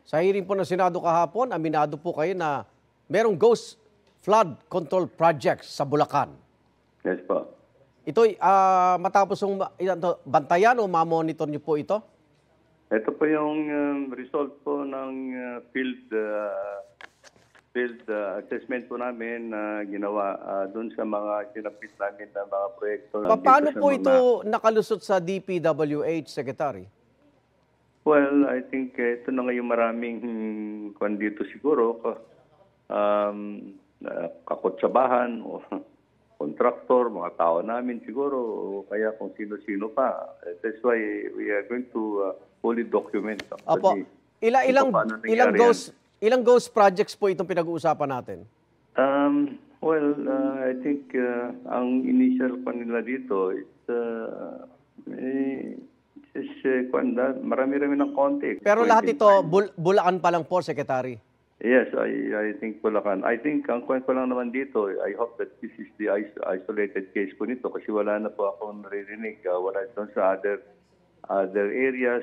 Sa hearing po ng Senado kahapon, aminado po kayo na merong ghost flood control projects sa Bulacan. Yes po. Ito'y matapos bantayan o ma-monitor niyo po ito? Ito po yung result po ng field assessment po namin na ginawa doon sa mga kinapit namin na mga proyekto. Paano po ito nakalusot sa DPWH, Secretary? Well, I think ito na ngayon maraming kwan dito siguro, kakotsabahan o kontraktor, mga tao namin siguro, o kaya kung sino-sino pa. That's why we are going to fully document. Opo. Ilang ghost projects po itong pinag-uusapan natin? Well, I think ang initial pa nila dito is marami-rami ng konti. Pero lahat ito, Bulacan pa lang po, Secretary. Yes, I think Bulacan. I think ang kwento lang naman dito, I hope that this is the isolated case po nito kasi wala na po akong naririnig. Wala doon sa other areas.